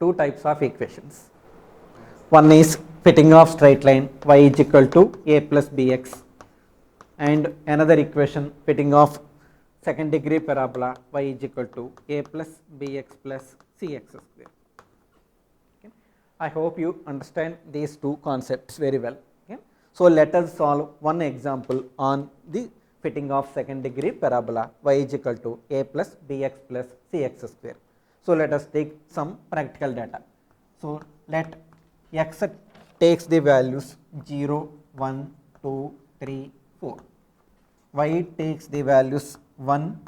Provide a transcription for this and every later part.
two types of equations. One is fitting of straight line y is equal to a plus bx, and another equation fitting of second degree parabola y is equal to a plus bx plus cx square. Okay. I hope you understand these two concepts very well. Okay. So let us solve one example on the fitting of second degree parabola y is equal to a plus bx plus cx square. So let us take some practical data. So let x takes the values 0, 1, 2, 3, 4. Y takes the values 1,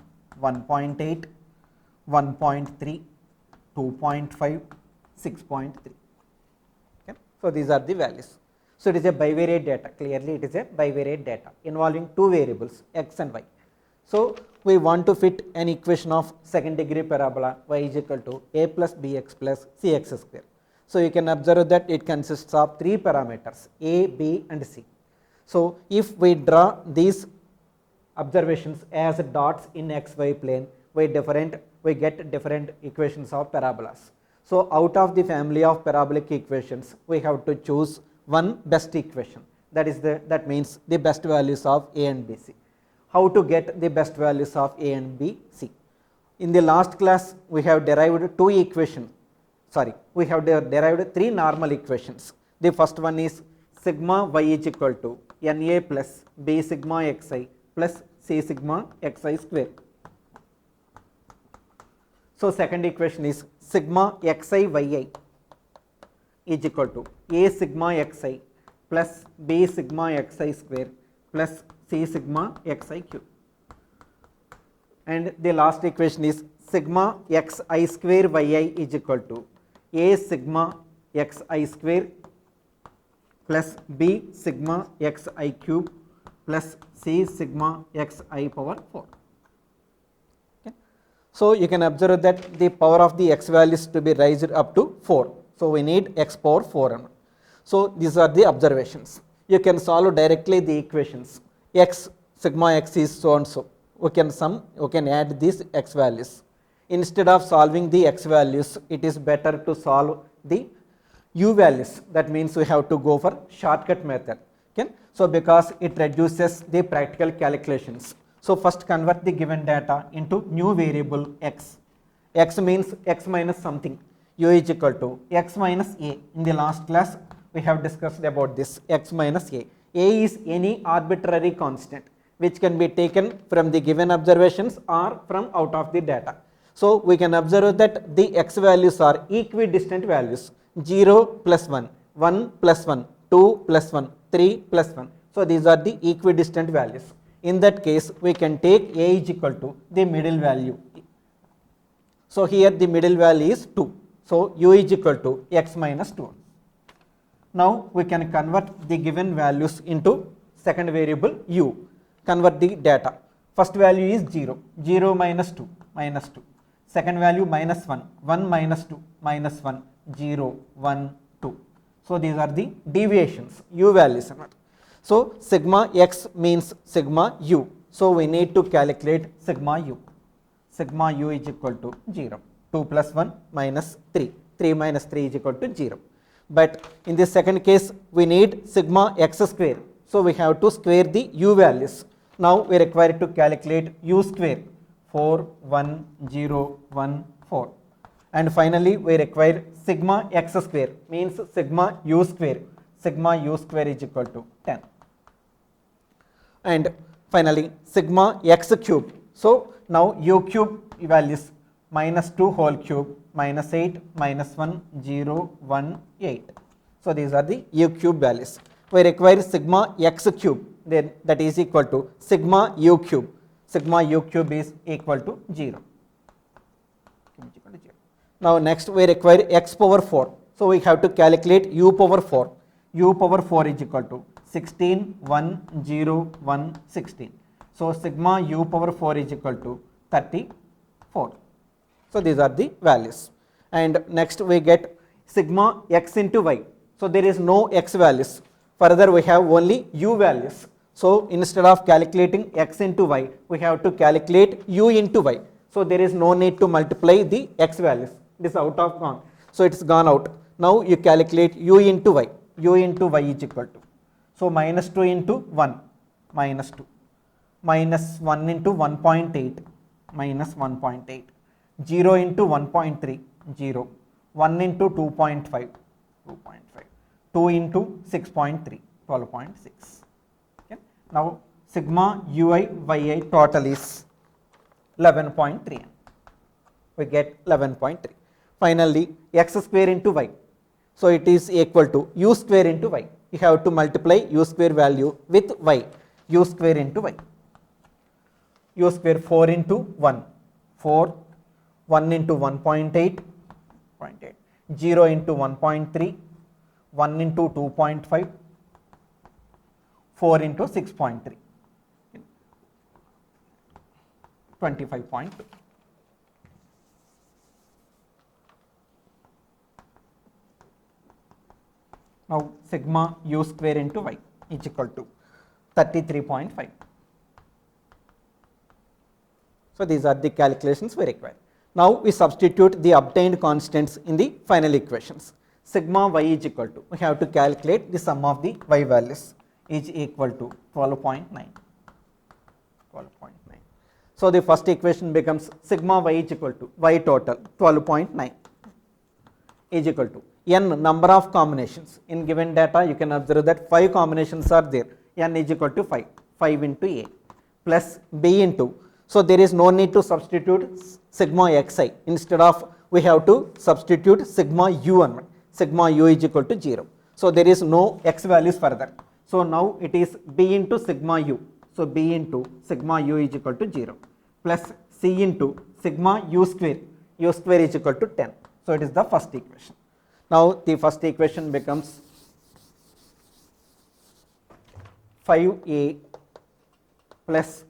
1.8, 1.3, 2.5, 6.3. Okay. So these are the values. So it is a bivariate data. Clearly it is a bivariate data involving two variables x and y. So we want to fit an equation of second degree parabola y is equal to a plus bx plus cx square. So you can observe that it consists of three parameters a, b and c. So if we draw these observations as dots in xy plane, we get different equations of parabolas. So out of the family of parabolic equations, we have to choose one best equation, that means the best values of a and b, c. How to get the best values of a and b, c? In the last class we have derived we have derived three normal equations. The first one is sigma y is equal to na plus b sigma xi plus c sigma xi square. So second equation is sigma xi yi is equal to a sigma xi plus b sigma xi square plus c sigma xi cube. And the last equation is sigma xi square yi is equal to a sigma xi square plus b sigma xi cube plus c sigma xi power 4. Okay. So you can observe that the power of the x values to be raised up to 4. So we need x power 4. So these are the observations. You can solve directly the equations. X sigma x is so and so. We can add these x values. Instead of solving the x values, it is better to solve the u values. That means we have to go for shortcut method. Okay. So because it reduces the practical calculations. So first convert the given data into new variable x. X means x minus something. U is equal to x minus a. In the last class we have discussed about this x minus a. A is any arbitrary constant which can be taken from the given observations or from out of the data. So we can observe that the x values are equidistant values, 0 plus 1, 1 plus 1, 2 plus 1, 3 plus 1. So these are the equidistant values. In that case we can take a is equal to the middle value. So here the middle value is 2. So u is equal to x minus 2. Now we can convert the given values into second variable u. Convert the data. First value is 0, 0 minus 2, minus 2. Second value minus 1, 1 minus 2, minus 1, 0, 1, 2. So these are the deviations, u values. So sigma x means sigma u. So we need to calculate sigma u. Sigma u is equal to 0. 2 plus 1 minus 3. 3 minus 3 is equal to 0. But in the second case we need sigma x square. So we have to square the u values. Now we require to calculate u square. 4, 1, 0, 1, 4. And finally we require sigma x square, means sigma u square. Sigma u square is equal to 10. And finally sigma x cube. So now u cube values minus 2 whole cube, minus 8, minus 1, 0, 1, 8. So these are the u cube values. We require sigma x cube, then that is equal to sigma u cube. Sigma u cube is equal to 0. Now next we require x power 4. So we have to calculate u power 4. U power 4 is equal to 16, 1, 0, 1, 16. So sigma u power 4 is equal to 34. So these are the values. And next we get sigma x into y. So there is no x values. Further we have only u values. So instead of calculating x into y, we have to calculate u into y. So there is no need to multiply the x values. It is out of count. So it's gone out. Now you calculate u into y. U into y is equal to, so minus 2 into 1, minus 2, minus 1 into 1.8, minus 1.8, 0 into 1.3, 0, 1 into 2.5, 2.5, 2 into 6.3, 12.6. Okay. Now sigma ui yi total is 11.3. We get 11.3. Finally, x square into y. So it is equal to u square into y. You have to multiply u square value with y. U square into y. U square 4 into 1. 4. 1 into 1.8. 0.8. 0 into 1.3. 1 into 2.5. 4 into 6.3. 25.2. Now sigma u square into y is equal to 33.5. So these are the calculations we require. Now we substitute the obtained constants in the final equations. Sigma y is equal to, we have to calculate the sum of the y values, is equal to 12.9. 12.9. So the first equation becomes sigma y is equal to y total 12.9 is equal to n number of combinations. In given data you can observe that 5 combinations are there. N is equal to 5. 5 into a plus b into, so there is no need to substitute sigma xi. Instead of, we have to substitute sigma u1. Sigma u is equal to 0. So there is no x values further. So now it is b into sigma u. So b into sigma u is equal to 0 plus c into sigma u square. U square is equal to 10. So it is the first equation. Now the first equation becomes 5a plus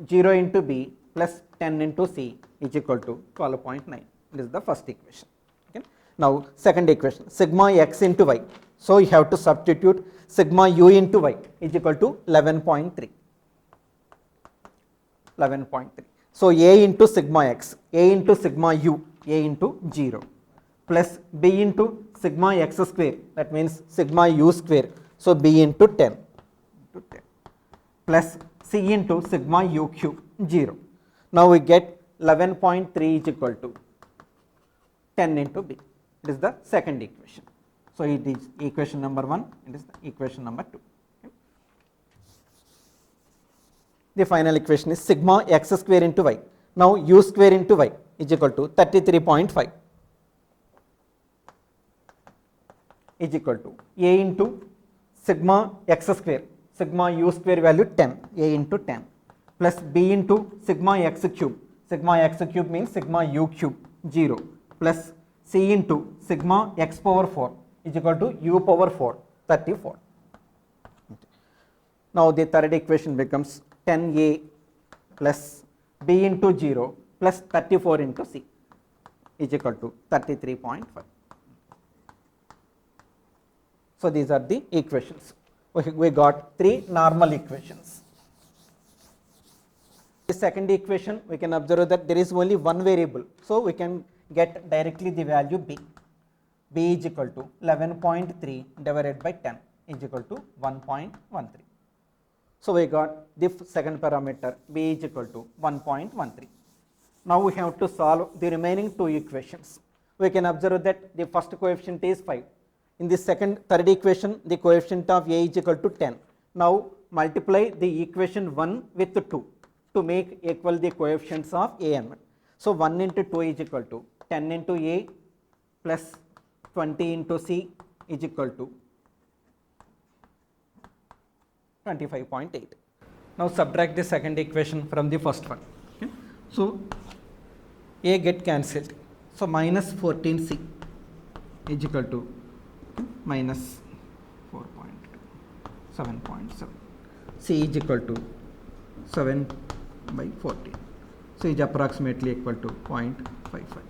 0 into b plus 10 into c is equal to 12.9. This is the first equation. Okay. Now second equation, sigma x into y. So you have to substitute sigma u into y is equal to 11.3. 11.3. So a into sigma x, a into sigma u, a into 0 plus b into sigma x square, that means sigma u square, so b into 10, plus c into sigma u cube 0. Now we get 11.3 is equal to 10 into b. It is the second equation. So it is equation number 1, it is the equation number 2. Okay. The final equation is sigma x square into y. Now u square into y is equal to 33.5. is equal to a into sigma x square, sigma u square value 10, a into 10 plus b into sigma x cube means sigma u cube 0 plus c into sigma x power 4 is equal to u power 4, 34. Now the third equation becomes 10a plus b into 0 plus 34 into c is equal to 33.5. So these are the equations. We got 3 normal equations. The second equation, we can observe that there is only one variable. So we can get directly the value b. B is equal to 11.3 divided by 10 is equal to 1.13. So we got the second parameter, b is equal to 1.13. Now we have to solve the remaining 2 equations. We can observe that the first coefficient is 5. In the third equation, the coefficient of a is equal to 10. Now multiply the equation 1 with 2 to make equal the coefficients of a and 1. So 1 into 2 is equal to 10 into a plus 20 into c is equal to 25.8. Now subtract the second equation from the first one. Okay. So a get cancelled. So minus 14c is equal to minus 7.7. C is equal to 7 by 14. So it is approximately equal to 0.55.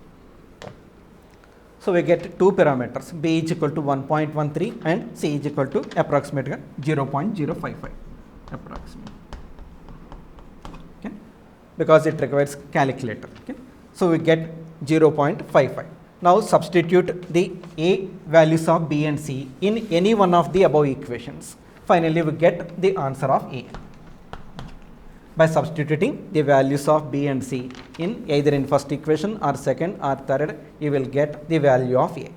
So we get 2 parameters, b is equal to 1.13 and c is equal to approximately 0.055 approximately. Okay. Because it requires calculator. Okay. So we get 0.55. Now substitute the A values of B and C in any one of the above equations. Finally, we get the answer of A. By substituting the values of B and C in either in first equation or second or third, you will get the value of A.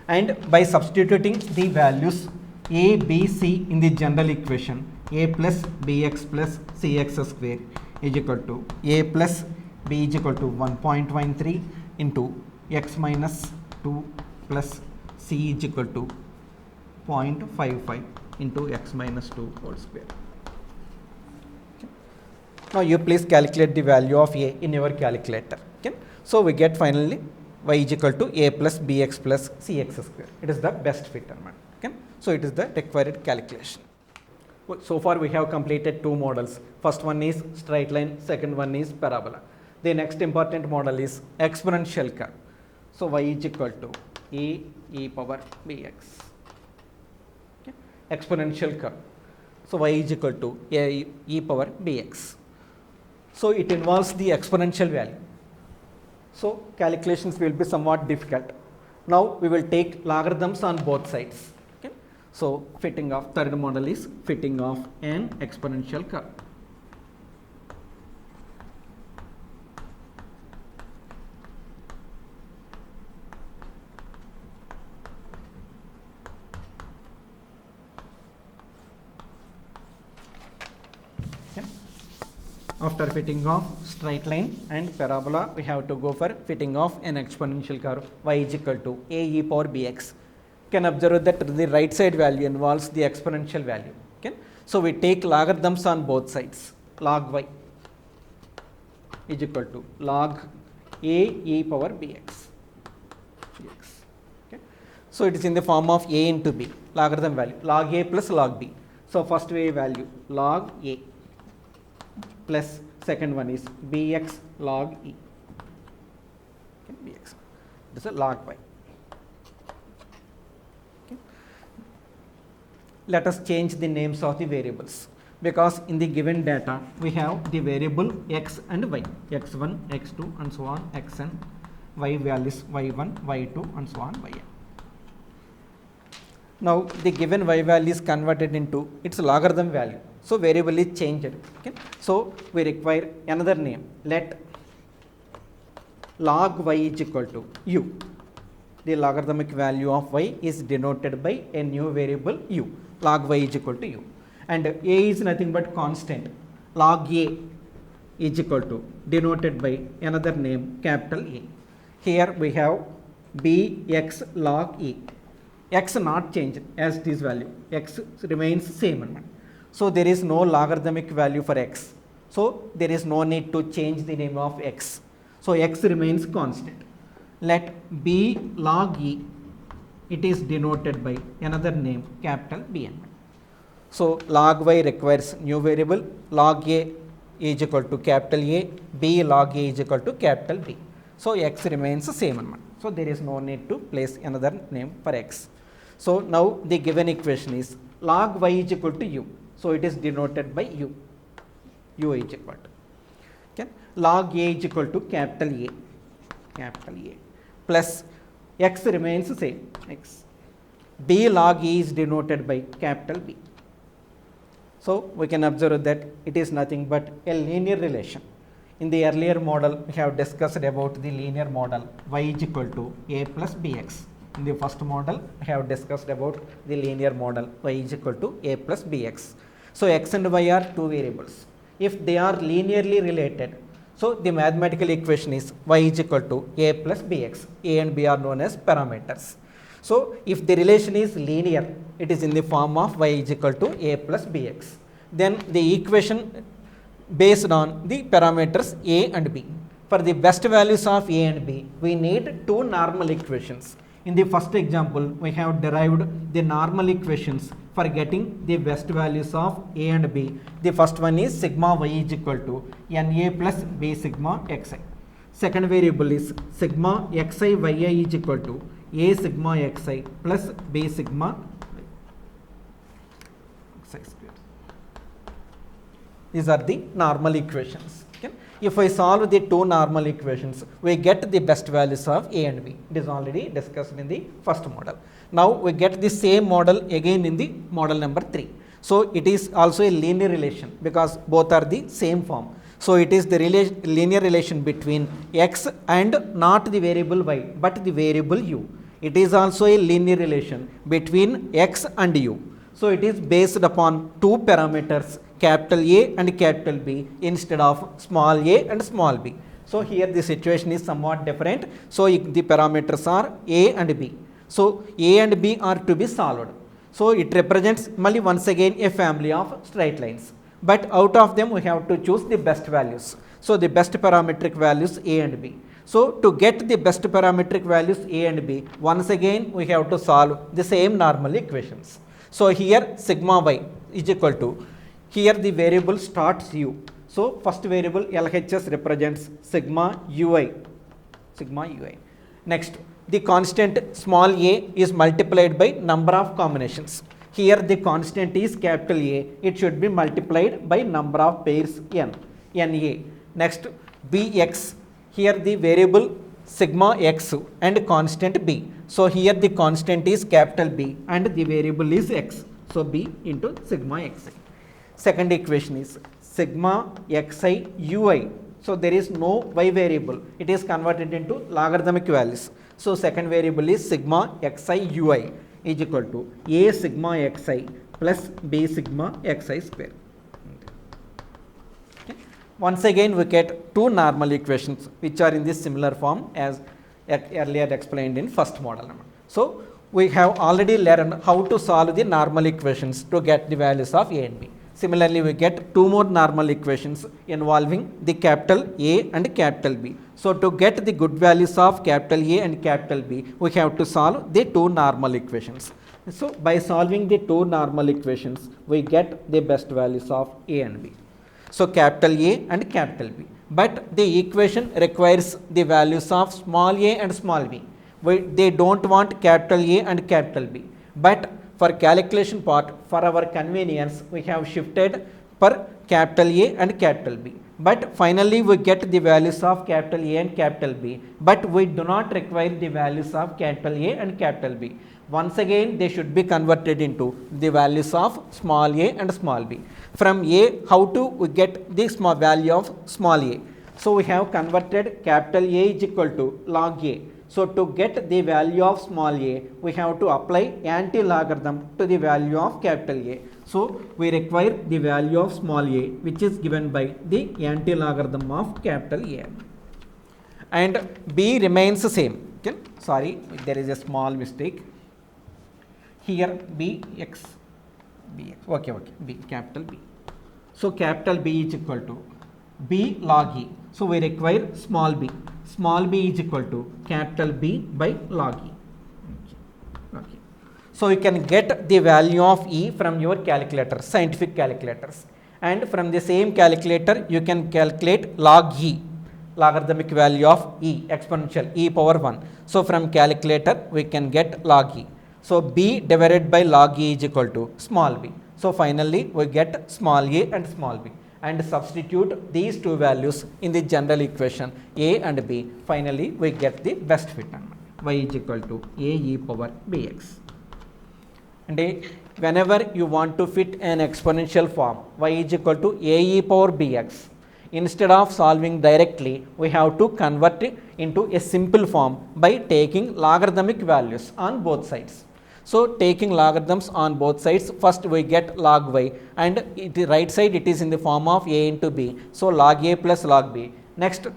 And by substituting the values A, B, C in the general equation, A plus Bx plus Cx square is equal to A plus B is equal to 1.13 into x minus 2 plus C is equal to 0.55 into x minus 2 whole square. Okay. Now you please calculate the value of A in your calculator. Okay. So we get finally y is equal to A plus Bx plus Cx square. It is the best fit term. Okay. So it is the required calculation. So far we have completed two models. First one is straight line, second one is parabola. The next important model is exponential curve. So y is equal to a e power bx. Okay. Exponential curve. So y is equal to a e power bx. So it involves the exponential value. So calculations will be somewhat difficult. Now we will take logarithms on both sides. Okay. So fitting of third model is fitting of an exponential curve. After fitting of straight line and parabola, we have to go for fitting of an exponential curve y is equal to a e power bx. You can observe that the right side value involves the exponential value. Okay. So we take logarithms on both sides. Log y is equal to log a e power bx. Okay. So it is in the form of a into b, logarithm value, log a plus log b. So first way value log a plus second one is bx log e. Okay, bx. This is log y. Okay. Let us change the names of the variables, because in the given data we have the variable x and y, x1, x2 and so on, xn, y values y1, y2 and so on, yn. Now the given y value is converted into its logarithm value. So variable is changed. Okay. So we require another name. Let log y is equal to u. The logarithmic value of y is denoted by a new variable u. Log y is equal to u. And a is nothing but constant. Log a is equal to denoted by another name capital A. Here we have bx log e. X not changed as this value. X remains same. So there is no logarithmic value for x. So there is no need to change the name of x. So x remains constant. Let b log e, it is denoted by another name capital Bn. So log y requires new variable, log a is equal to capital A, b log a is equal to capital B. So x remains the same. So there is no need to place another name for x. So now the given equation is log y is equal to u. So it is denoted by u. U is equal to. Okay. Log a is equal to capital A, plus x remains the same, x. B log e is denoted by capital B. So we can observe that it is nothing but a linear relation. In the earlier model, we have discussed about the linear model y is equal to a plus bx. In the first model, we have discussed about the linear model y is equal to a plus bx. So x and y are two variables. If they are linearly related, so the mathematical equation is y is equal to a plus bx. A and b are known as parameters. So if the relation is linear, it is in the form of y is equal to a plus bx. Then the equation based on the parameters a and b. For the best values of a and b, we need two normal equations. In the first example, we have derived the normal equations for getting the best values of a and b. The first one is sigma y is equal to na plus b sigma xi. Second variable is sigma xi yi is equal to a sigma xi plus b sigma xi square. These are the normal equations. Okay. If I solve the two normal equations, we get the best values of A and B. It is already discussed in the first model. Now we get the same model again in the model number 3. So it is also a linear relation because both are the same form. So it is the linear relation between x and not the variable y but the variable u. It is also a linear relation between x and u. So it is based upon two parameters, capital A and capital B instead of small a and small b. So here the situation is somewhat different. So the parameters are A and B. So A and B are to be solved. So it represents once again a family of straight lines. But out of them we have to choose the best values. So the best parametric values A and B. So to get the best parametric values A and B, once again we have to solve the same normal equations. So here sigma y is equal to, here the variable starts u. So first variable LHS represents sigma ui. Next, the constant small a is multiplied by number of combinations. Here the constant is capital A, it should be multiplied by number of pairs n, Na. Next, bx, here the variable sigma x and constant b. So here the constant is capital B and the variable is x. So b into sigma xi. Second equation is sigma xi ui. So there is no y variable, it is converted into logarithmic values. So second variable is sigma xi ui is equal to a sigma xi plus b sigma xi square. Okay. Once again we get two normal equations which are in this similar form as earlier explained in first model. So we have already learned how to solve the normal equations to get the values of A and B. Similarly, we get two more normal equations involving the capital A and capital B. So to get the good values of capital A and capital B, we have to solve the two normal equations. So by solving the two normal equations, we get the best values of A and B. So capital A and capital B. But the equation requires the values of small a and small b. They don't want capital A and capital B. But for calculation part, for our convenience, we have shifted for capital A and capital B. But finally, we get the values of capital A and capital B. But we do not require the values of capital A and capital B. Once again, they should be converted into the values of small a and small b. From a, how to we get the small value of small a? So we have converted capital A is equal to log a. So to get the value of small a, we have to apply anti-logarithm to the value of capital A. So we require the value of small a, which is given by the anti-logarithm of capital A. And b remains the same. Okay? Sorry, there is a small mistake. Here bx, okay, b, capital B. So capital B is equal to b log e. So we require small b. Small b is equal to capital B by log e. Okay. So you can get the value of e from your calculator, scientific calculators. And from the same calculator, you can calculate log e, logarithmic value of e, exponential e power 1. So from calculator, we can get log e. So b divided by log e is equal to small b. So finally we get small a and small b and substitute these two values in the general equation a and b. Finally we get the best fit. Y is equal to a e power bx. And whenever you want to fit an exponential form, y is equal to a e power bx. Instead of solving directly, we have to convert it into a simple form by taking logarithmic values on both sides. So taking logarithms on both sides, first we get log y and right side it is in the form of a into b. So log a plus log b. Next,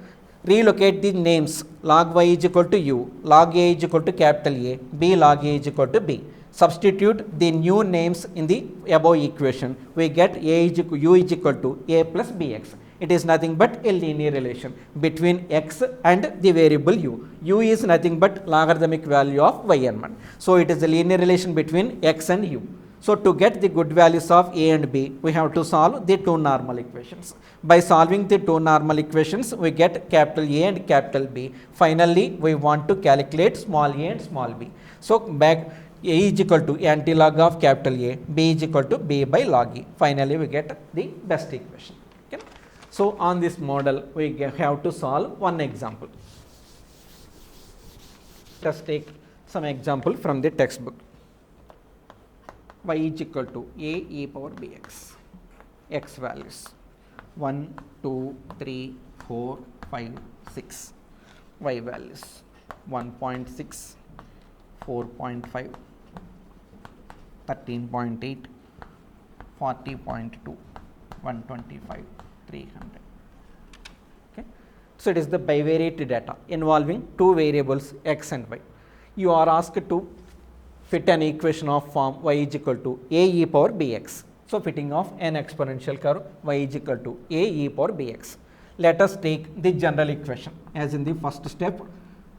relocate the names. Log y is equal to u, log a is equal to capital A, b log a is equal to b. Substitute the new names in the above equation. We get u is equal to a plus bx. It is nothing but a linear relation between x and the variable u. U is nothing but logarithmic value of yn. So it is a linear relation between x and u. So to get the good values of a and b, we have to solve the two normal equations. By solving the two normal equations, we get capital A and capital B. Finally, we want to calculate small a and small b. So back a is equal to antilog of capital A, b is equal to b by log e. Finally, we get the best equation. Okay. So on this model, we have to solve one example. Let us take some example from the textbook. Y is equal to a e power bx. X values 1, 2, 3, 4, 5, 6. Y values 1.6, 4.5, 13.8, 40.2, 125, 300. Okay. So it is the bivariate data involving two variables x and y. You are asked to fit an equation of form y is equal to a e power bx. So fitting of an exponential curve y is equal to a e power bx. Let us take the general equation as in the first step,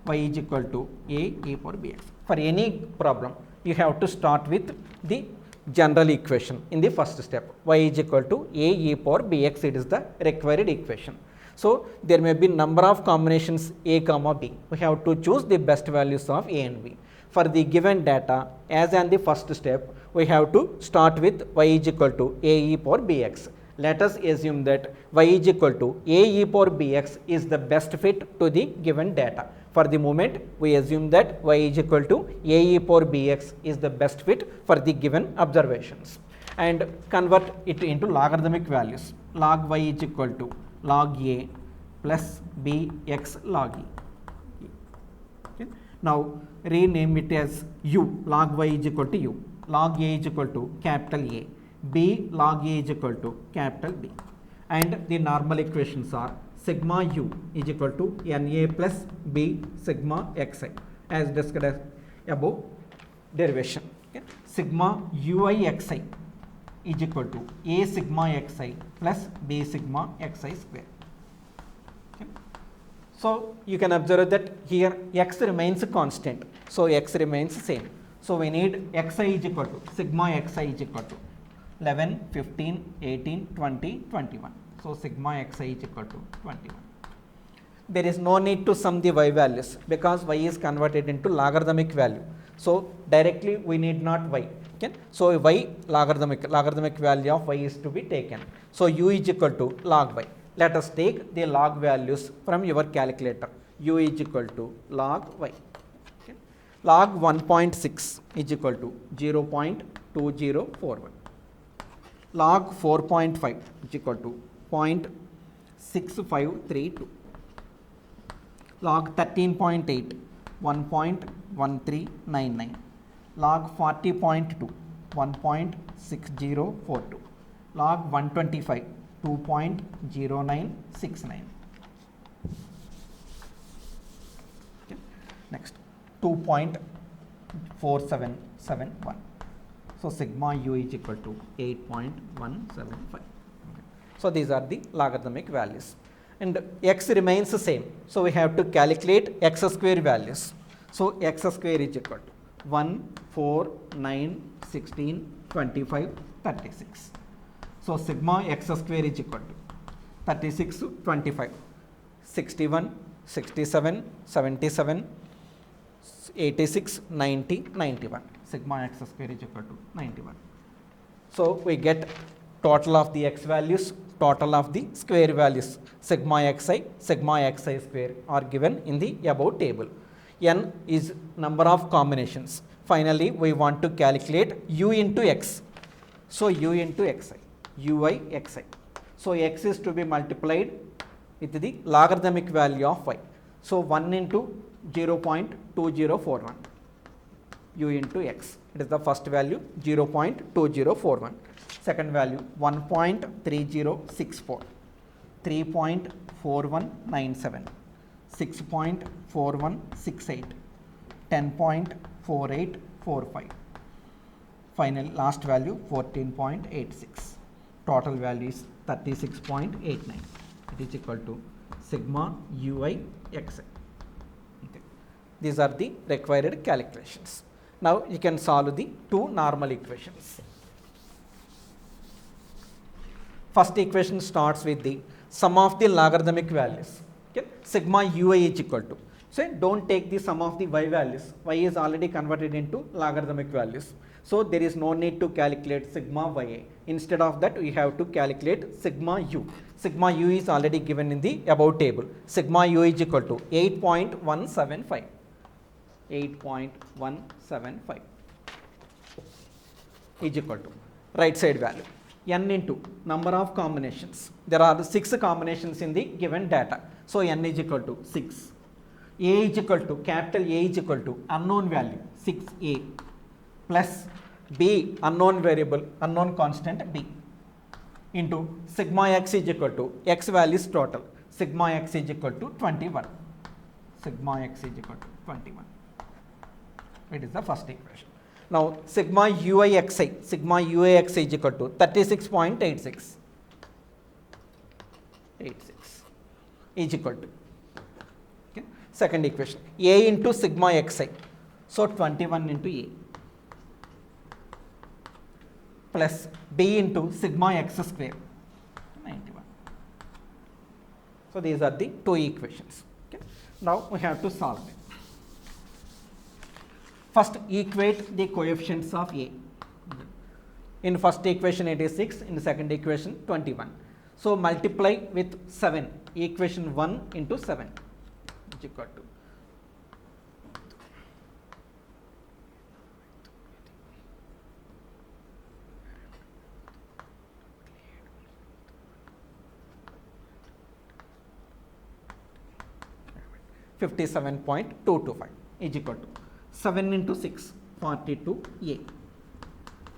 y is equal to a e power bx. For any problem, you have to start with the general equation in the first step. Y is equal to a e power bx, it is the required equation. So there may be number of combinations a comma b. We have to choose the best values of a and b. For the given data, as in the first step, we have to start with y is equal to a e power bx. Let us assume that y is equal to a e power bx is the best fit to the given data. For the moment, we assume that y is equal to a e power bx is the best fit for the given observations, and convert it into logarithmic values. Log y is equal to log a plus b x log e. Okay. Now rename it as u. Log y is equal to u. Log a is equal to capital A. B log a is equal to capital B. And the normal equations are sigma u is equal to na plus b sigma xi, as discussed above derivation. Okay. Sigma ui xi is equal to a sigma xi plus b sigma xi square. Okay. So you can observe that here x remains constant, so x remains same. So we need xi is equal to sigma xi is equal to 11, 15, 18, 20, 21. So sigma xi is equal to 21. There is no need to sum the y values because y is converted into logarithmic value. So directly we need not y. Okay. So y logarithmic value of y is to be taken. So u is equal to log y. Let us take the log values from your calculator. U is equal to log y. Okay. Log 1.6 is equal to 0.2041. Log 4.5 is equal to 0.6532. Log 13.8 1.1399. Log 40.2 1.6042. Log 125 2.0969. Okay. Next 2.4771. So sigma u is equal to 8.175. Okay. So these are the logarithmic values, and x remains the same. So we have to calculate x square values. So x square is equal to 1, 4, 9, 16, 25, 36. So sigma x square is equal to 36, 25, 61, 67, 77, 86, 90, 91. Sigma x square is equal to 91. So we get total of the x values, total of the square values, sigma xi square are given in the above table. N is number of combinations. Finally, we want to calculate u into x. So u into xi, ui xi. So x is to be multiplied with the logarithmic value of y. So 1 into 0.2041. u into x. It is the first value 0.2041. Second value 1.3064, 3.4197, 6.4168, 10.4845. Final last value 14.86. Total value is 36.89. It is equal to sigma ui xi. Okay. These are the required calculations. Now you can solve the two normal equations. First equation starts with the sum of the logarithmic values. Okay. Sigma ui is equal to. So don't take the sum of the y values. Y is already converted into logarithmic values. So there is no need to calculate sigma ya. Instead of that, we have to calculate sigma u. Sigma u is already given in the above table. Sigma u is equal to 8.175. 8.175 is equal to right side value n into number of combinations. There are 6 combinations in the given data. So n is equal to 6. A is equal to capital A is equal to unknown value 6a plus b unknown variable unknown constant b into sigma x is equal to x values total. Sigma x is equal to 21. Sigma x is equal to 21. It is the first equation. Now sigma uixi is equal to 36.86. 86 is equal to, okay. Second equation, a into sigma xi, so 21 into a plus b into sigma x square, 91. So these are the two equations. Okay. Now we have to solve it. First equate the coefficients of a. In first equation it is 6, in second equation 21. So multiply with 7, equation 1 into 7 is equal to 57.225 is equal to 7 into 6, 42a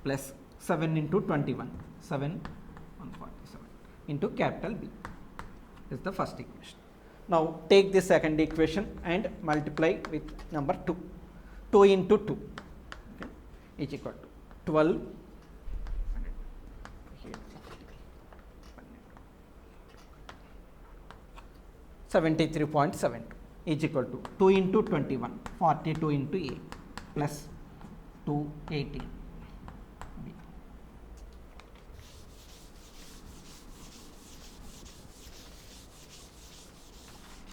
plus 7 into 21, 147 into capital B is the first equation. Now take the second equation and multiply with number 2. 2 into 2, okay, is equal to 12. 73.72 is equal to 2 into 21, 42 into a plus 218 b.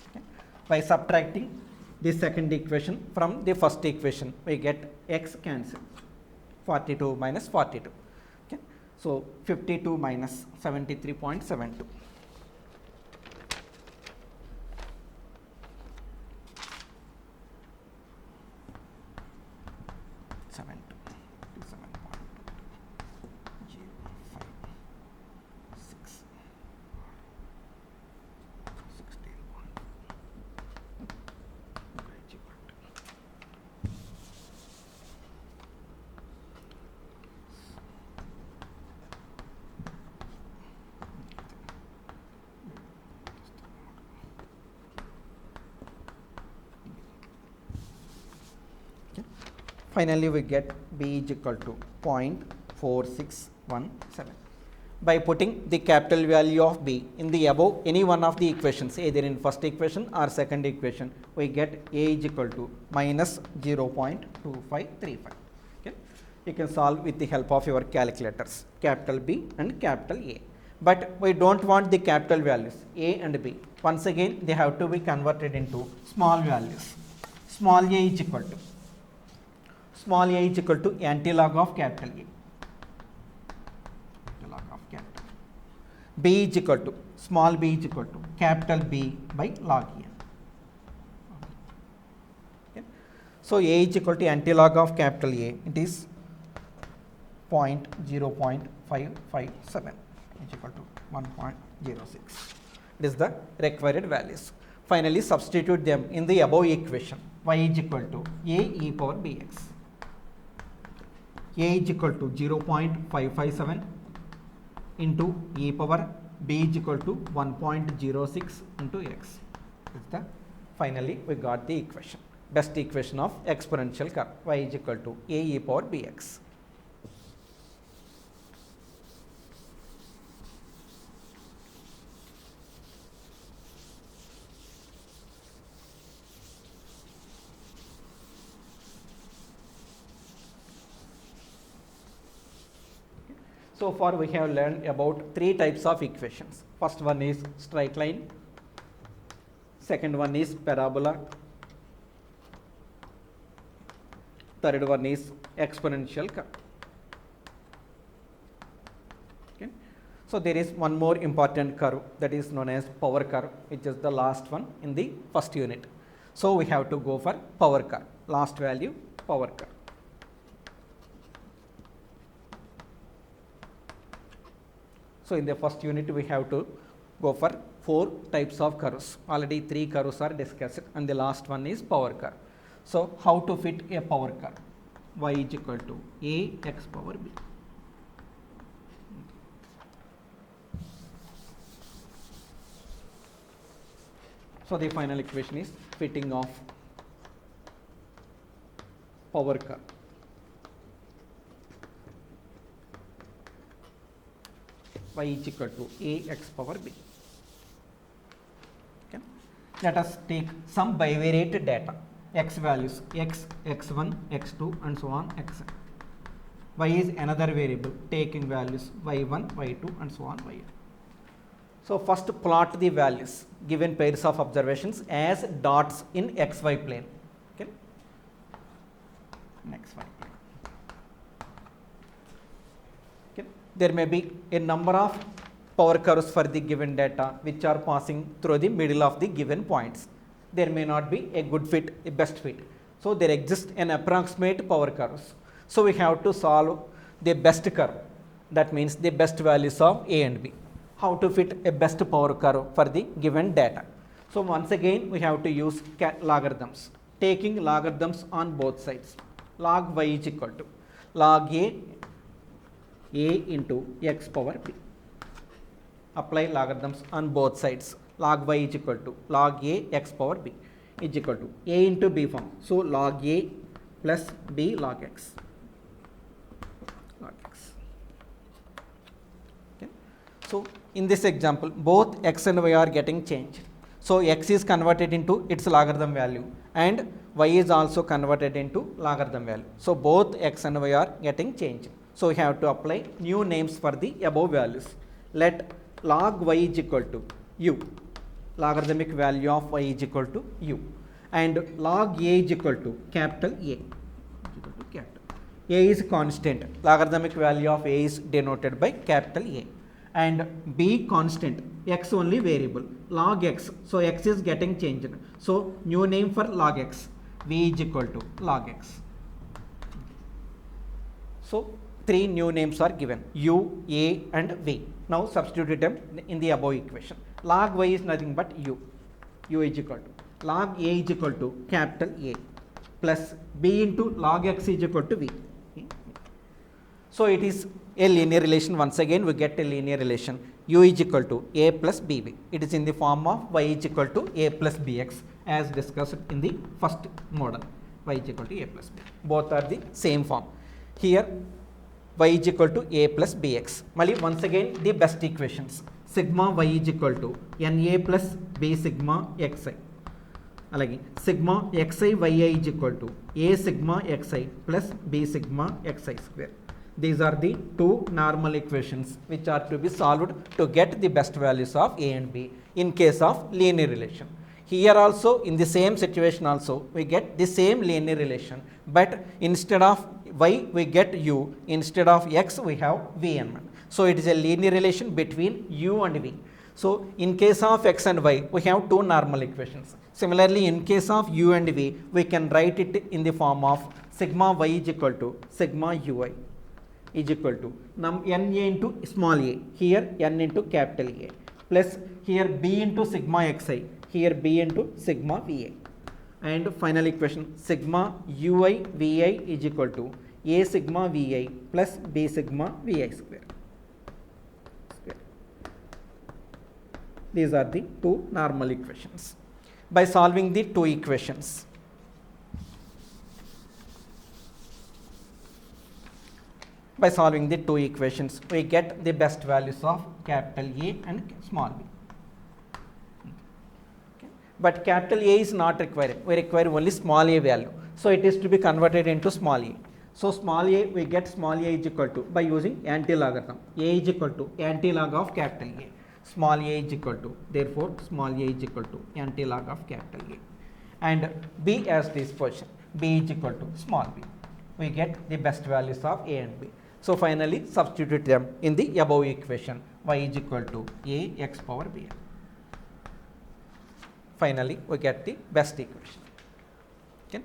Okay. By subtracting the second equation from the first equation, we get x cancel, 42 minus 42. Okay. So 52 minus 73.72. 16. Finally, we get b is equal to 0.4617. By putting the capital value of b in the above any one of the equations, either in first equation or second equation, we get a is equal to minus 0.2535. Okay. You can solve with the help of your calculators, capital B and capital A. But we don't want the capital values a and b. Once again, they have to be converted into small values. Small a is equal to antilog of capital A. Antilog of capital. B is equal to, small b is equal to capital B by log A. Okay. So A is equal to antilog of capital A. It is 0.557 is equal to 1.06. It is the required values. Finally, substitute them in the above equation. Y is equal to a e power bx. A is equal to 0.557 into e power b is equal to 1.06 into x. Finally, we got the equation. Best equation of exponential curve. Y is equal to a e power bx. So far we have learned about 3 types of equations. First one is straight line, second one is parabola, third one is exponential curve. Okay. So there is one more important curve that is known as power curve, which is the last one in the first unit. So we have to go for power curve, last value power curve. So in the first unit we have to go for 4 types of curves. Already 3 curves are discussed and the last one is power curve. So how to fit a power curve? Y is equal to a x power b. So the final equation is fitting of power curve. Y is equal to a x power b. Okay. Let us take some bivariate data, x values x, x1, x2 and so on xn. Y is another variable taking values y1, y2 and so on yn. So first plot the values given pairs of observations as dots in xy plane. Okay. Next one. Okay. There may be a number of power curves for the given data which are passing through the middle of the given points. There may not be a good fit, a best fit. So there exists an approximate power curves. So we have to solve the best curve. That means the best values of A and B. How to fit a best power curve for the given data. So once again we have to use logarithms, taking logarithms on both sides. Log y is equal to log a into x power b. Apply logarithms on both sides. Log y is equal to log a x power b is equal to a into b form. So log a plus b log x. So in this example, both x and y are getting changed. So x is converted into its logarithm value and y is also converted into logarithm value. So both x and y are getting changed. So we have to apply new names for the above values. Let log y is equal to u, logarithmic value of y is equal to u, and log a is equal to capital A. A is constant, logarithmic value of a is denoted by capital A. And b constant, x only variable, log x. So x is getting changed. So new name for log x, v is equal to log x. So 3 new names are given, u, a and v. Now substitute them in the above equation. Log y is nothing but u is equal to log a is equal to capital A plus b into log x is equal to v. So it is a linear relation. Once again we get a linear relation, u is equal to a plus bb. It is in the form of y is equal to a plus bx as discussed in the first model. Y is equal to a plus b. Both are the same form. Here y is equal to a plus bx. Once again the best equations. Sigma y is equal to na plus b sigma xi. Alagi sigma xi yi is equal to a sigma xi plus b sigma xi square. These are the 2 normal equations which are to be solved to get the best values of a and b in case of linear relation. Here also in the same situation also we get the same linear relation, but instead of y we get u, instead of x we have vn. So it is a linear relation between u and v. So in case of x and y we have 2 normal equations. Similarly in case of u and v we can write it in the form of sigma y is equal to sigma ui is equal to na into small a, here n into capital A, plus here b into sigma xi, here b into sigma va. And final equation sigma ui vi is equal to a sigma vi plus b sigma vi square. These are the 2 normal equations. By solving the 2 equations, we get the best values of capital A and small b. Okay. But capital A is not required. We require only small a value. So it is to be converted into small a. So small a we get small a is equal to by using anti-logarithm. A is equal to anti-log of capital A. Small a is equal to, therefore small a is equal to anti-log of capital A. And b as this portion, b is equal to small b. We get the best values of a and b. So finally substitute them in the above equation. y is equal to a x power bn. Finally, we get the best equation. Okay.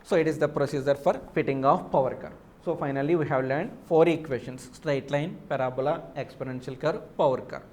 So it is the procedure for fitting of power curve. So finally, we have learned 4 equations: straight line, parabola, exponential curve, power curve.